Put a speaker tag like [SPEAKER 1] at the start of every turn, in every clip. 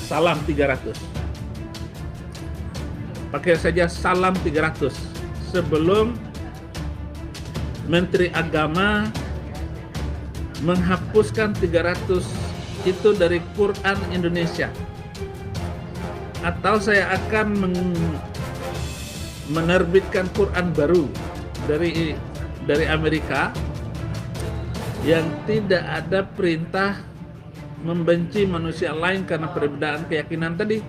[SPEAKER 1] salam 300. Pakai saja salam 300 sebelum Menteri Agama menghapuskan 300 itu dari Quran Indonesia. Atau saya akan menerbitkan Quran baru dari Amerika yang tidak ada perintah membenci manusia lain karena perbedaan keyakinan tadi.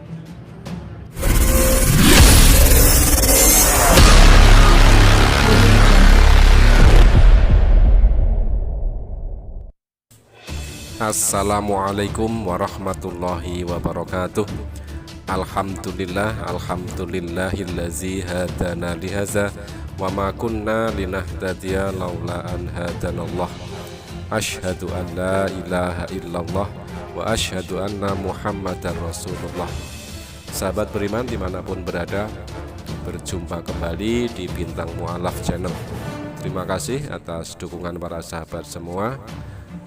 [SPEAKER 2] Assalamualaikum warahmatullahi wabarakatuh. Alhamdulillahillazi hadana lihaza wa ma kunna linahtadiya laula an hadanallah. Asyhadu an la ilaha illallah wa asyhadu anna muhammadar rasulullah. Sahabat beriman dimanapun berada, berjumpa kembali di Bintang Mu'alaf Channel. Terima kasih atas dukungan para sahabat semua.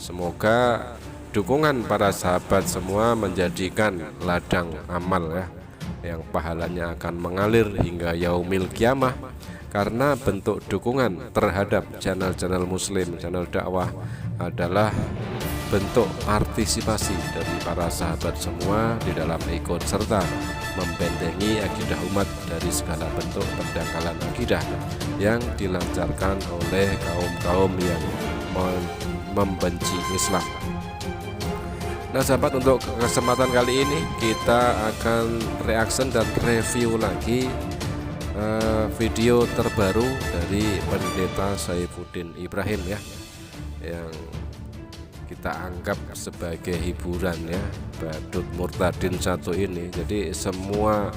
[SPEAKER 2] Semoga dukungan para sahabat semua menjadikan ladang amal ya, yang pahalanya akan mengalir hingga yaumil kiamah. Karena bentuk dukungan terhadap channel-channel muslim, channel dakwah adalah bentuk partisipasi dari para sahabat semua di dalam ikut serta membentengi akidah umat dari segala bentuk pendangkalan akidah yang dilancarkan oleh kaum-kaum yang membenci Islam. Nah sahabat, untuk kesempatan kali ini kita akan reaction dan review lagi video terbaru dari Pendeta Saifuddin Ibrahim ya, yang kita anggap sebagai hiburan ya, Badut Murtadin satu ini. Jadi semua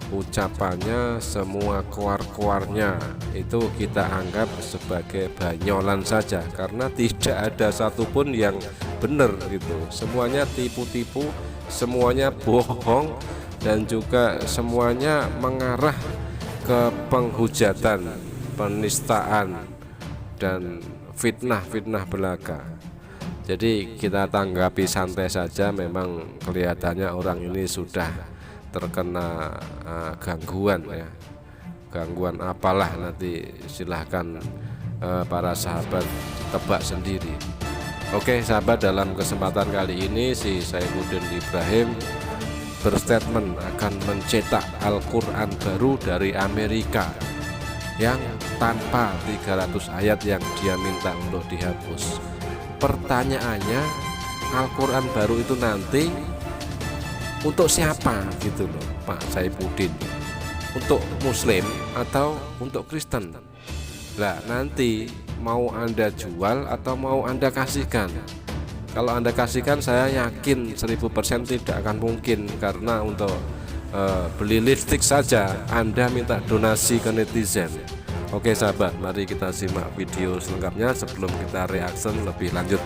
[SPEAKER 2] ucapannya, semua keluar-keluarnya itu kita anggap sebagai banyolan saja, karena tidak ada satupun yang benar gitu. Semuanya tipu-tipu, semuanya bohong, dan juga semuanya mengarah ke penghujatan, penistaan, dan fitnah-fitnah belaka. Jadi kita tanggapi santai saja. Memang kelihatannya orang ini sudah terkena gangguan ya, gangguan apalah, nanti silahkan para sahabat tebak sendiri. Oke sahabat, dalam kesempatan kali ini si Saifuddin Ibrahim berstatement akan mencetak Al-Quran baru dari Amerika yang tanpa 300 ayat yang dia minta untuk dihapus. Pertanyaannya, Al-Quran baru itu nanti untuk siapa gitu loh Pak Saifuddin? Untuk Muslim atau untuk Kristen? Nah nanti mau Anda jual atau mau Anda kasihkan? Kalau Anda kasihkan, saya yakin 1000% tidak akan mungkin, karena untuk beli lipstick saja Anda minta donasi ke netizen. Oke sahabat, mari kita simak video selengkapnya sebelum kita reaction lebih lanjut.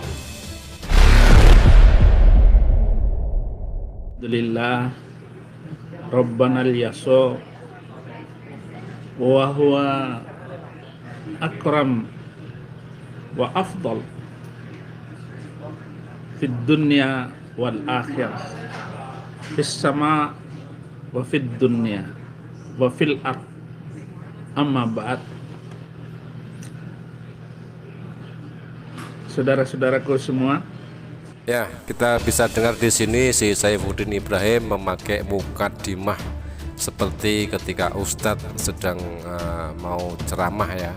[SPEAKER 1] Alhamdulillah Rabbana al-yaso wa huwa akram wa afdal fid dunya wal akhirah, fis sama wa fid dunya wa fil ard. Amma ba'd. Saudara-saudaraku semua,
[SPEAKER 2] ya, kita bisa dengar di sini si Saifuddin Ibrahim memakai mukadimah seperti ketika Ustadz sedang mau ceramah ya,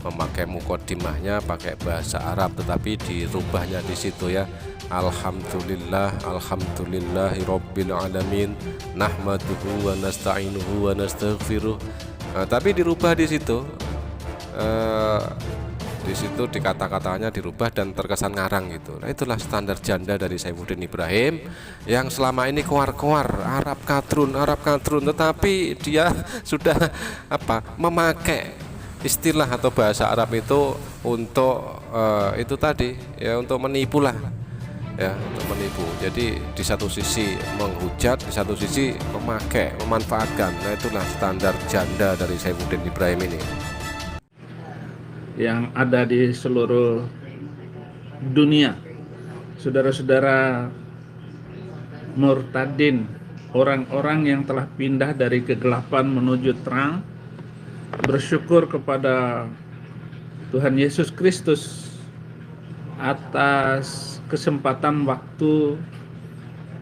[SPEAKER 2] memakai mukadimahnya pakai bahasa Arab, tetapi dirubahnya di situ ya. Alhamdulillahirabbil alamin, nahmaduhu wa nasta'inuhu wa nastaghfiruh. Tapi dirubah di situ. Di situ di kata-katanya dirubah dan terkesan ngarang gitu. Nah itulah standar janda dari Saifuddin Ibrahim yang selama ini keluar-keluar Arab kadrun, tetapi dia sudah memakai istilah atau bahasa Arab itu untuk itu tadi ya, untuk menipu lah ya, untuk menipu. Jadi di satu sisi menghujat, di satu sisi memanfaatkan. Nah itulah standar janda dari Saifuddin Ibrahim ini
[SPEAKER 1] yang ada di seluruh dunia. Saudara-saudara murtadin orang-orang yang telah pindah dari kegelapan menuju terang, bersyukur kepada Tuhan Yesus Kristus atas kesempatan waktu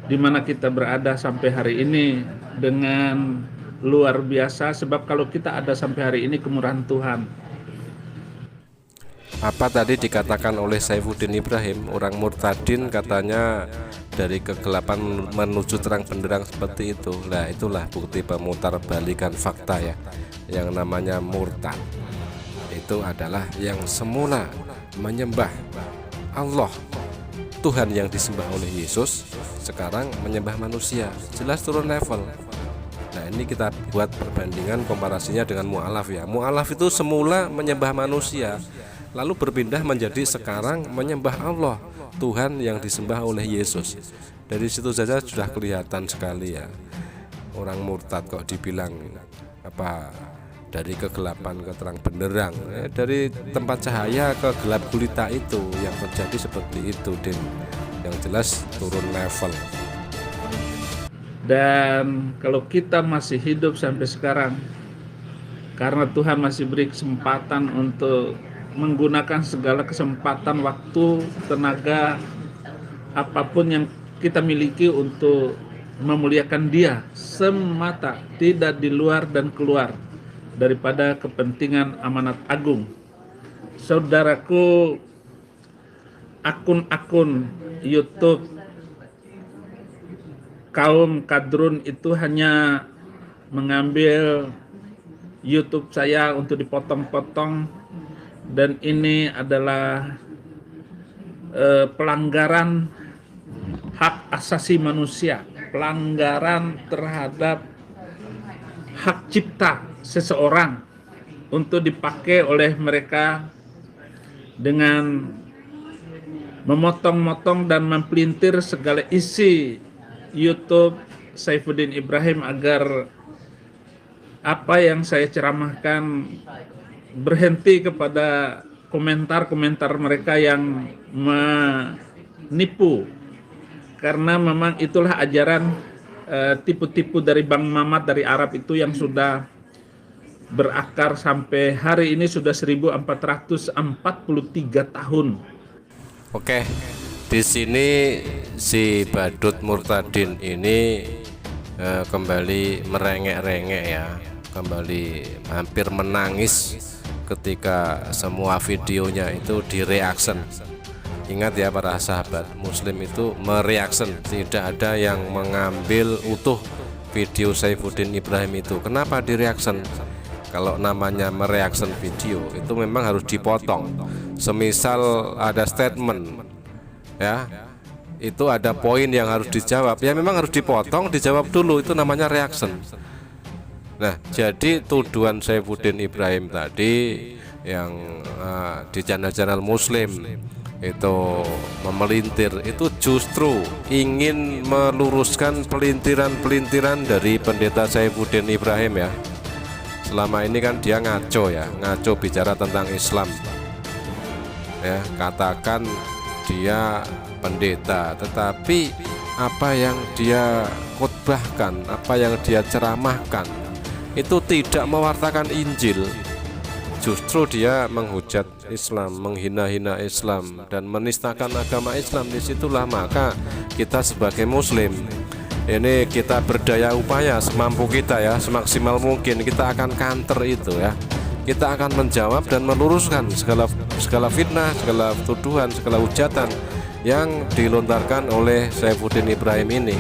[SPEAKER 1] di mana kita berada sampai hari ini dengan luar biasa, sebab kalau kita ada sampai hari ini kemurahan Tuhan.
[SPEAKER 2] Apa tadi dikatakan oleh Saifuddin Ibrahim, orang murtadin katanya dari kegelapan menuju terang benderang seperti itu. Nah, itulah bukti pemutarbalikan fakta ya. Yang namanya murtad itu adalah yang semula menyembah Allah, Tuhan yang disembah oleh Yesus, sekarang menyembah manusia. Jelas turun level. Nah, ini kita buat perbandingan komparasinya dengan mu'alaf ya. Mu'alaf itu semula menyembah manusia, lalu berpindah menjadi sekarang menyembah Allah, Tuhan yang disembah oleh Yesus. Dari situ saja sudah kelihatan sekali ya, orang murtad kok dibilang apa, dari kegelapan ke terang benderang, dari tempat cahaya ke gelap gulita, itu yang terjadi seperti itu, Din. Yang jelas turun level.
[SPEAKER 1] Dan kalau kita masih hidup sampai sekarang, karena Tuhan masih beri kesempatan untuk menggunakan segala kesempatan, waktu, tenaga, apapun yang kita miliki untuk memuliakan Dia semata, tidak di luar dan keluar daripada kepentingan amanat agung. Saudaraku, akun-akun YouTube kaum kadrun itu hanya mengambil YouTube saya untuk dipotong-potong, dan ini adalah pelanggaran hak asasi manusia, pelanggaran terhadap hak cipta seseorang untuk dipakai oleh mereka dengan memotong-motong dan mempelintir segala isi YouTube Saifuddin Ibrahim agar apa yang saya ceramahkan berhenti kepada komentar-komentar mereka yang menipu, karena memang itulah ajaran tipu-tipu dari Bang Mamat dari Arab itu yang sudah berakar sampai hari ini sudah 1443 tahun.
[SPEAKER 2] Oke, di sini si badut murtadin ini kembali merengek-rengek ya, kembali hampir menangis ketika semua videonya itu direaction. Ingat ya para sahabat, Muslim itu mereaction, tidak ada yang mengambil utuh video Saifuddin Ibrahim itu. Kenapa direaction? Kalau namanya mereaction video itu memang harus dipotong. Semisal ada statement ya, itu ada poin yang harus dijawab, ya memang harus dipotong, dijawab dulu, itu namanya reaction. Nah, jadi tuduhan Saifuddin Ibrahim tadi yang di channel-channel Muslim itu memelintir, itu justru ingin meluruskan pelintiran-pelintiran dari pendeta Saifuddin Ibrahim ya. Selama ini kan dia ngaco ya, ngaco bicara tentang Islam ya, katakan dia pendeta, tetapi apa yang dia khotbahkan, apa yang dia ceramahkan itu tidak mewartakan Injil. Justru dia menghujat Islam, menghina-hina Islam, dan menistakan agama Islam. Disitulah maka kita sebagai Muslim ini kita berdaya upaya semampu kita ya, semaksimal mungkin kita akan counter itu ya. Kita akan menjawab dan meluruskan segala fitnah, segala tuduhan, segala hujatan yang dilontarkan oleh Saifuddin Ibrahim ini.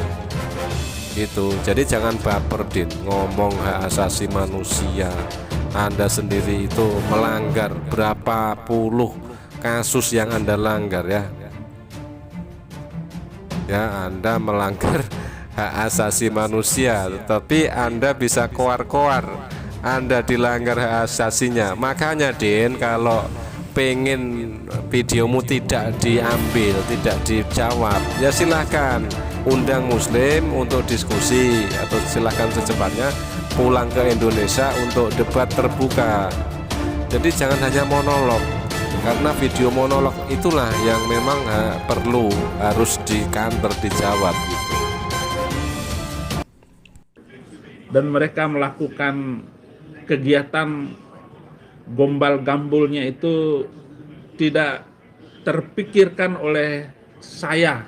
[SPEAKER 2] Gitu. Jadi jangan baper, Din, ngomong hak asasi manusia. Anda sendiri itu melanggar berapa puluh kasus yang Anda langgar ya. Ya, Anda melanggar hak asasi manusia, tetapi Anda bisa koar-koar, Anda dilanggar hak asasinya. Makanya, Din, kalau pengen videomu tidak diambil, tidak dijawab, ya silahkan undang Muslim untuk diskusi, atau silahkan secepatnya pulang ke Indonesia untuk debat terbuka. Jadi jangan hanya monolog, karena video monolog itulah yang memang harus di counter, dijawab gitu.
[SPEAKER 1] dan mereka melakukan kegiatan gombal gambulnya itu tidak terpikirkan oleh saya.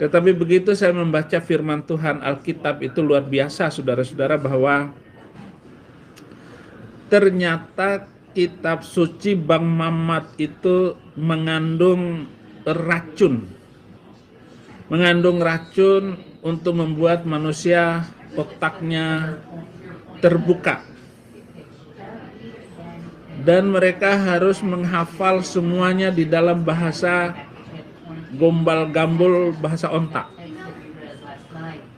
[SPEAKER 1] Tetapi begitu saya membaca firman Tuhan Alkitab itu luar biasa saudara-saudara, bahwa ternyata kitab suci Bang Mamat itu mengandung racun untuk membuat manusia otaknya terbuka, dan mereka harus menghafal semuanya di dalam bahasa gombal gambul, bahasa ontak.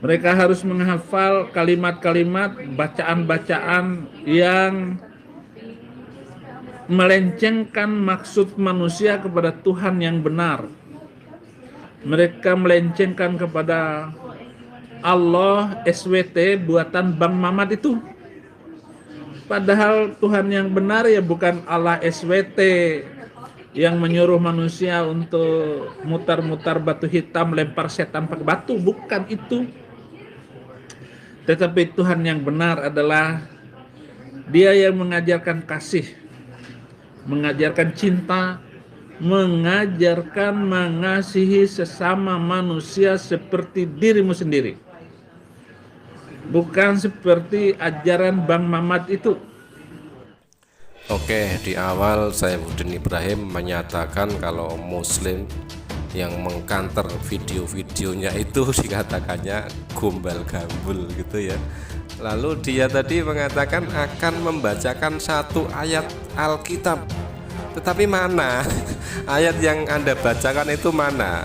[SPEAKER 1] Mereka harus menghafal kalimat-kalimat, bacaan-bacaan yang melencengkan maksud manusia kepada Tuhan yang benar. Mereka melencengkan kepada Allah SWT buatan Bang Mamat itu. Padahal Tuhan yang benar ya bukan Allah SWT yang menyuruh manusia untuk mutar-mutar batu hitam, lempar setan pakai batu, bukan itu. Tetapi Tuhan yang benar adalah Dia yang mengajarkan kasih, mengajarkan cinta, mengajarkan mengasihi sesama manusia seperti dirimu sendiri. Bukan seperti ajaran Bang Mamat itu.
[SPEAKER 2] Oke, di awal Saifuddin Ibrahim menyatakan kalau Muslim yang mengkanter video-videonya itu dikatakannya gombal gambul gitu ya. Lalu dia tadi mengatakan akan membacakan satu ayat Alkitab. Tetapi mana ayat yang Anda bacakan itu mana?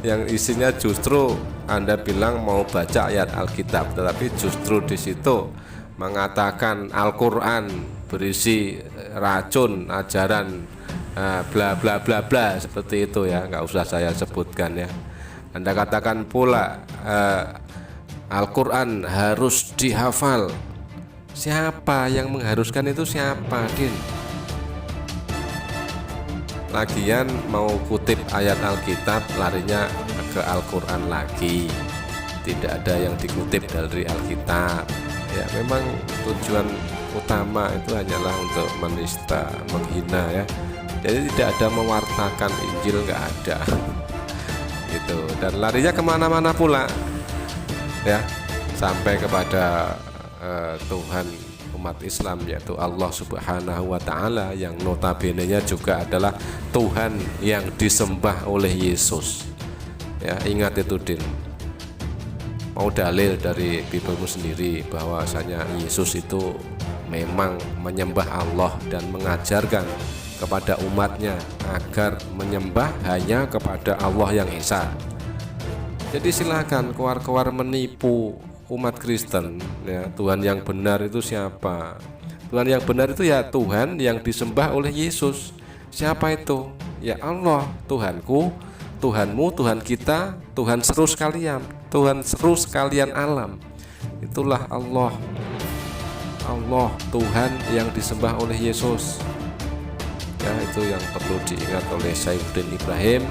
[SPEAKER 2] Yang isinya justru Anda bilang mau baca ayat Alkitab, tetapi justru di situ mengatakan Al-Quran berisi racun, ajaran bla bla bla bla seperti itu ya, nggak usah saya sebutkan ya. Anda katakan pula Al-Quran harus dihafal. Siapa yang mengharuskan itu, siapa, Din? Lagian mau kutip ayat Alkitab larinya ke Al-Quran lagi. Tidak ada yang dikutip dari Alkitab. Ya memang tujuan utama itu hanyalah untuk menista, menghina ya. Jadi tidak ada mewartakan Injil, nggak ada gitu. Dan larinya kemana-mana pula ya, sampai kepada Tuhan umat Islam, yaitu Allah Subhanahu wa Ta'ala, yang notabene-nya juga adalah Tuhan yang disembah oleh Yesus ya. Ingat itu, Din. Mau dalil dari Bibelmu sendiri bahwasanya Yesus itu memang menyembah Allah dan mengajarkan kepada umatnya agar menyembah hanya kepada Allah yang Esa. Jadi silakan keluar-keluar menipu umat Kristen ya. Tuhan yang benar itu siapa? Tuhan yang benar itu ya Tuhan yang disembah oleh Yesus. Siapa itu? Ya Allah, Tuhanku, Tuhanmu, Tuhan kita, Tuhan seru sekalian, Tuhan seru sekalian alam. Itulah Allah. Allah, Tuhan yang disembah oleh Yesus. Ya, itu yang perlu diingat oleh Saifuddin Ibrahim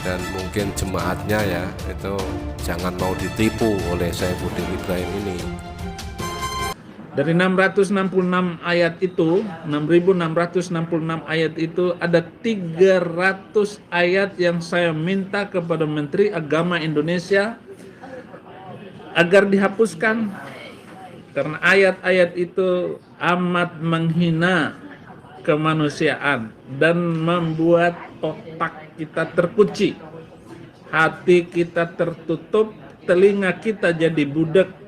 [SPEAKER 2] dan mungkin jemaatnya ya. Itu jangan mau ditipu oleh Saifuddin Ibrahim ini.
[SPEAKER 1] Dari 666 ayat itu, 6.666 ayat itu, ada 300 ayat yang saya minta kepada Menteri Agama Indonesia agar dihapuskan, karena ayat-ayat itu amat menghina kemanusiaan dan membuat otak kita terkunci, hati kita tertutup, telinga kita jadi budak.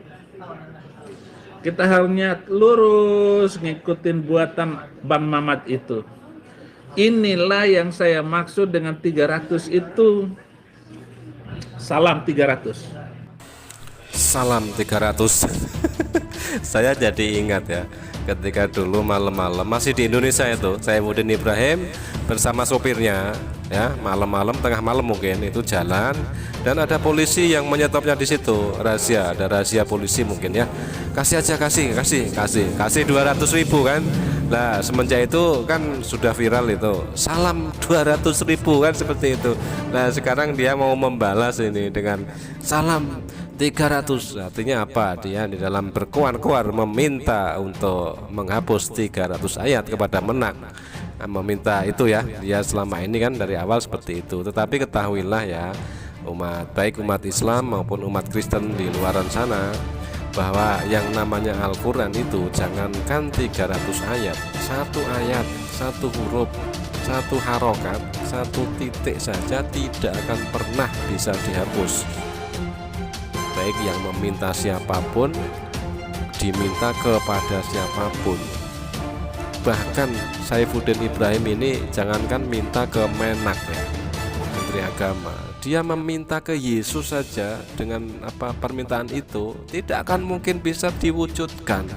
[SPEAKER 1] Kita hanya lurus ngikutin buatan Bang Mamat itu. Inilah yang saya maksud dengan 300 itu. Salam 300.
[SPEAKER 2] Salam 300. Saya jadi ingat ya, ketika dulu malam-malam masih di Indonesia itu, Saifuddin Ibrahim bersama sopirnya ya, malam-malam, tengah malam mungkin itu jalan, dan ada polisi yang menyetopnya di situ. Rahasia, ada rahasia polisi mungkin ya. Kasih aja, kasih 200.000 kan. Nah semenjak itu kan sudah viral itu, salam 200.000 kan, seperti itu. Nah sekarang dia mau membalas ini dengan salam 300 artinya apa? Dia di dalam berkoar-koar meminta untuk menghapus 300 ayat kepada Menak. Meminta itu ya, dia selama ini kan dari awal seperti itu. Tetapi ketahuilah ya, baik umat Islam maupun umat Kristen di luaran sana, bahwa yang namanya Al-Quran itu jangankan 300 ayat, satu huruf, satu harokat, satu titik saja tidak akan pernah bisa dihapus. Baik yang meminta siapapun, diminta kepada siapapun. Bahkan Saifuddin Ibrahim ini jangankan minta ke Menak ya, Menteri Agama, dia meminta ke Yesus saja dengan permintaan itu tidak akan mungkin bisa diwujudkan.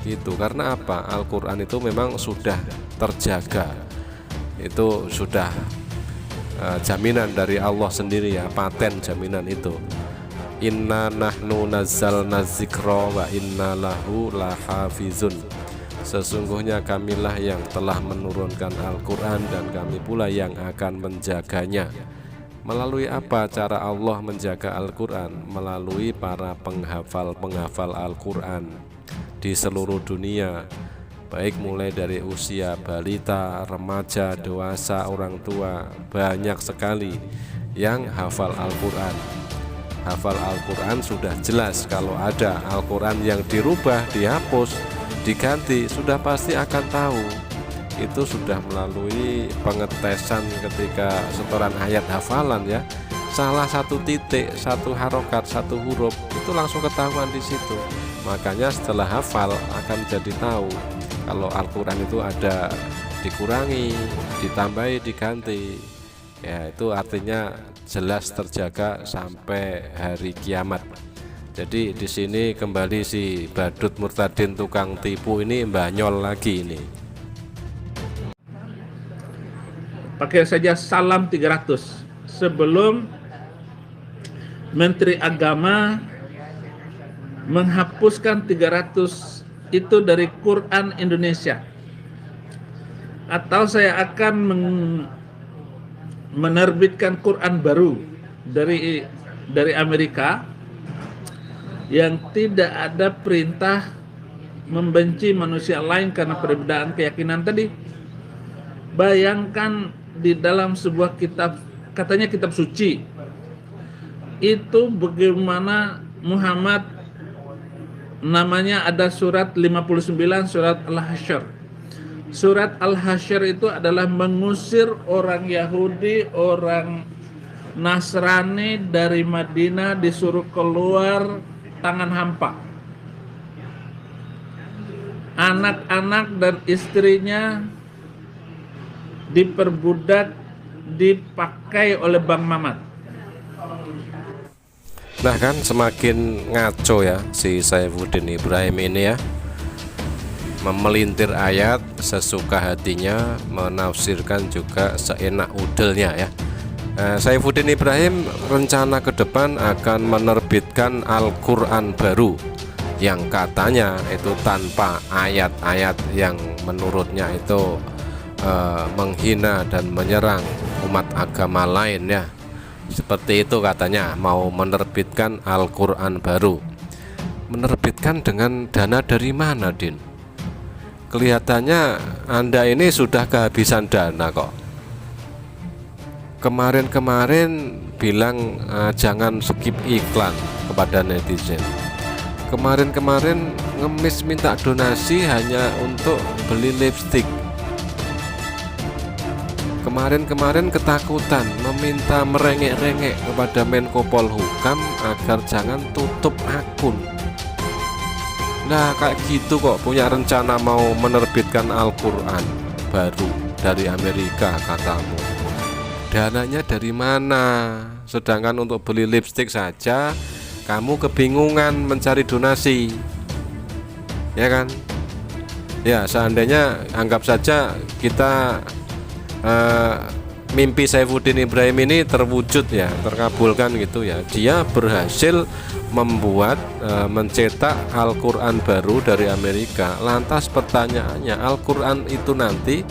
[SPEAKER 2] Gitu, karena apa? Al-Quran itu memang sudah terjaga. Itu sudah jaminan dari Allah sendiri ya, paten jaminan itu. Inna nahnu nazzalna dzikra wa inna lahu lahafizun. Sesungguhnya kamilah yang telah menurunkan Al-Quran dan kami pula yang akan menjaganya. Melalui apa cara Allah menjaga Al-Quran? Melalui para penghafal Al-Quran di seluruh dunia, baik mulai dari usia balita, remaja, dewasa, orang tua. Banyak sekali yang hafal Al-Quran. Hafal Al-Quran sudah jelas, kalau ada Al-Quran yang dirubah, dihapus, diganti, sudah pasti akan tahu. Itu sudah melalui pengetesan ketika setoran ayat hafalan ya. Salah satu titik, satu harokat, satu huruf, itu langsung ketahuan di situ. Makanya setelah hafal akan jadi tahu kalau Al-Quran itu ada dikurangi, ditambahi, diganti. Ya, itu artinya jelas terjaga sampai hari kiamat. Jadi di sini kembali si badut murtadin tukang tipu ini mbanyol lagi ini.
[SPEAKER 1] Pakai saja salam 300 sebelum Menteri Agama menghapuskan 300 itu dari Quran Indonesia. Atau saya akan menerbitkan Quran baru dari Amerika yang tidak ada perintah membenci manusia lain karena perbedaan keyakinan tadi. Bayangkan di dalam sebuah kitab, katanya kitab suci, itu bagaimana Muhammad, namanya ada surat 59, surat Al-Hasyr. Surat Al-Hasyr itu adalah mengusir orang Yahudi, orang Nasrani dari Madinah, disuruh keluar tangan hampa. Anak-anak dan istrinya diperbudak, dipakai oleh Bang Mamat.
[SPEAKER 2] Nah kan semakin ngaco ya si Saifuddin Ibrahim ini ya, memelintir ayat sesuka hatinya, menafsirkan juga seenak udelnya ya. Saifuddin Ibrahim rencana ke depan akan menerbitkan Al-Quran baru yang katanya itu tanpa ayat-ayat yang menurutnya itu menghina dan menyerang umat agama lain ya. Seperti itu katanya, mau menerbitkan Al-Quran baru. Menerbitkan dengan dana dari mana, Din? Kelihatannya Anda ini sudah kehabisan dana kok. Kemarin-kemarin bilang jangan skip iklan kepada netizen. Kemarin-kemarin ngemis minta donasi hanya untuk beli lipstik. Kemarin-kemarin ketakutan meminta merengek-rengek kepada Menko Polhukam agar jangan tutup akun. Nah kayak gitu kok punya rencana mau menerbitkan Al-Quran baru dari Amerika katamu. Dananya dari mana? Sedangkan untuk beli lipstik saja kamu kebingungan mencari donasi, ya kan? Ya seandainya anggap saja kita mimpi Saifuddin Ibrahim ini terwujud ya, terkabulkan gitu ya. Dia berhasil membuat mencetak Al-Quran baru dari Amerika. Lantas pertanyaannya, Al-Quran itu nanti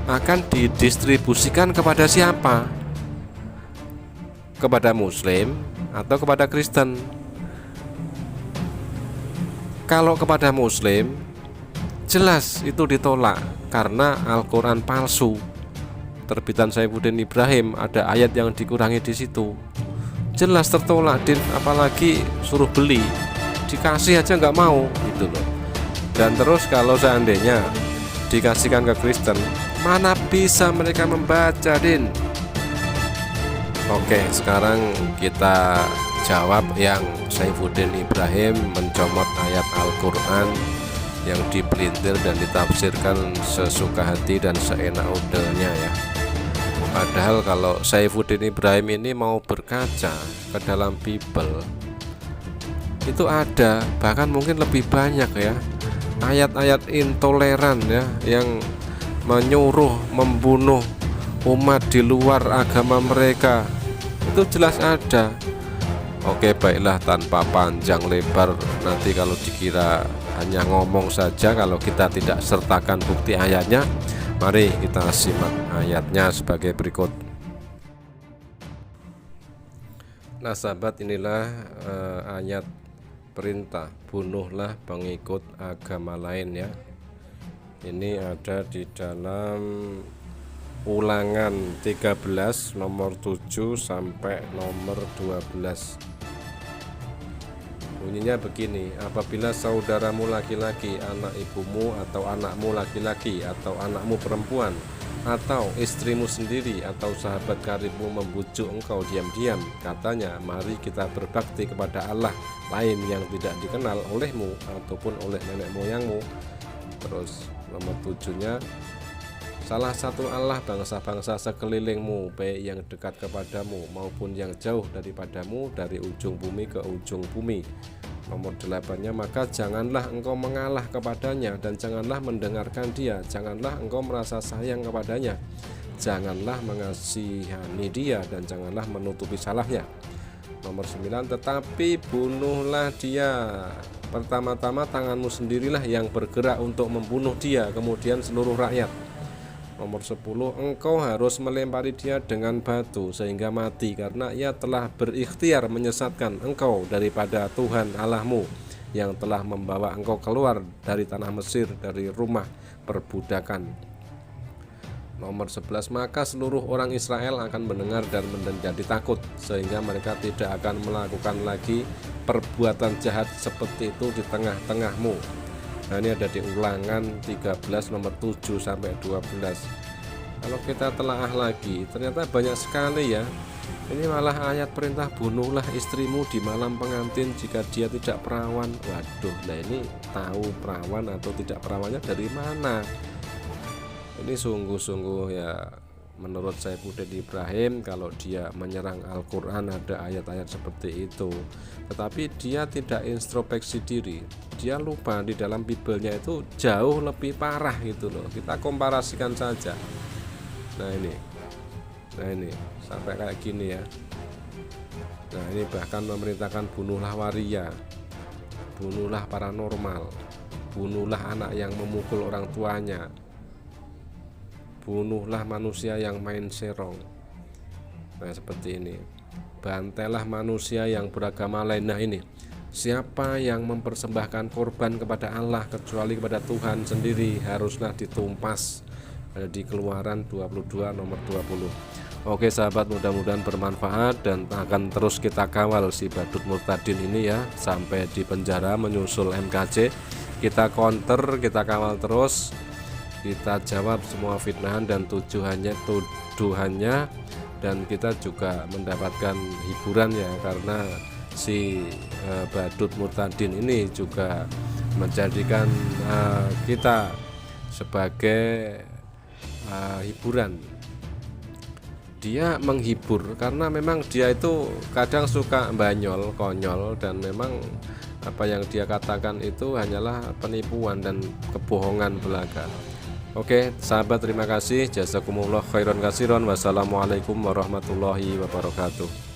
[SPEAKER 2] akan didistribusikan kepada siapa? Kepada Muslim atau kepada Kristen. Kalau kepada Muslim jelas itu ditolak karena Al-Quran palsu. Terbitan Saifuddin Ibrahim ada ayat yang dikurangi di situ. Jelas tertolak, apalagi suruh beli, dikasih aja nggak mau gitu loh. Dan terus kalau seandainya dikasihkan ke Kristen, mana bisa mereka membaca, Din? Oke, sekarang kita jawab yang Saifuddin Ibrahim mencomot ayat Al-Quran yang dipelintir dan ditafsirkan sesuka hati dan seenak udelnya ya. Padahal kalau Saifuddin Ibrahim ini mau berkaca ke dalam Bible, itu ada, bahkan mungkin lebih banyak ya, ayat-ayat intoleran ya, yang menyuruh membunuh umat di luar agama mereka. Itu jelas ada. Oke, baiklah, tanpa panjang lebar, nanti kalau dikira hanya ngomong saja kalau kita tidak sertakan bukti ayatnya, mari kita simak ayatnya sebagai berikut. Nah sahabat, inilah ayat perintah, bunuhlah pengikut agama lain ya. Ini ada di dalam Ulangan 13 nomor 7 sampai nomor 12. Bunyinya begini: apabila saudaramu laki-laki, anak ibumu atau anakmu laki-laki atau anakmu perempuan, atau istrimu sendiri atau sahabat karibmu membujuk engkau diam-diam, katanya, mari kita berbakti kepada Allah lain yang tidak dikenal olehmu ataupun oleh nenek moyangmu. Terus nomor 7-nya, salah satu Allah bangsa-bangsa sekelilingmu, baik yang dekat kepadamu maupun yang jauh daripadamu, dari ujung bumi ke ujung bumi. Nomor 8-nya, maka janganlah engkau mengalah kepadanya dan janganlah mendengarkan dia, janganlah engkau merasa sayang kepadanya, janganlah mengasihani dia dan janganlah menutupi salahnya. Nomor 9, tetapi bunuhlah dia. Pertama-tama tanganmu sendirilah yang bergerak untuk membunuh dia, kemudian seluruh rakyat. Nomor 10, engkau harus melempari dia dengan batu sehingga mati, karena ia telah berikhtiar menyesatkan engkau daripada Tuhan Allahmu yang telah membawa engkau keluar dari tanah Mesir, dari rumah perbudakan. Nomor 11, maka seluruh orang Israel akan mendengar dan menjadi takut, sehingga mereka tidak akan melakukan lagi perbuatan jahat seperti itu di tengah-tengahmu. Nah ini ada di Ulangan 13 nomor 7 sampai 12. Kalau kita telaah lagi, ternyata banyak sekali ya. Ini malah ayat perintah, bunuhlah istrimu di malam pengantin jika dia tidak perawan. Waduh, nah ini tahu perawan atau tidak perawannya dari mana? Ini sungguh-sungguh ya, menurut Saifuddin Ibrahim, kalau dia menyerang Al-Quran ada ayat-ayat seperti itu, tetapi dia tidak introspeksi diri. Dia lupa di dalam Biblenya itu jauh lebih parah gitu loh. Kita komparasikan saja. Nah ini sampai kayak gini ya. Nah ini bahkan memerintahkan bunuhlah waria, bunuhlah paranormal, bunuhlah anak yang memukul orang tuanya, bunuhlah manusia yang main serong. Nah seperti ini, bantailah manusia yang beragama lain. Nah ini, siapa yang mempersembahkan korban kepada Allah kecuali kepada Tuhan sendiri haruslah ditumpas. Ada di Keluaran 22 nomor 20. Oke sahabat, mudah-mudahan bermanfaat dan akan terus kita kawal si badut murtadin ini ya, sampai di penjara menyusul MKC. Kita counter, kita kawal terus, kita jawab semua fitnahan dan tuduhannya, dan kita juga mendapatkan hiburan ya, karena si badut murtadin ini juga menjadikan kita sebagai hiburan. Dia menghibur karena memang dia itu kadang suka banyol, konyol, dan memang apa yang dia katakan itu hanyalah penipuan dan kebohongan belaka. Oke sahabat, terima kasih, jazakumullah khairan katsiran. Wassalamualaikum warahmatullahi wabarakatuh.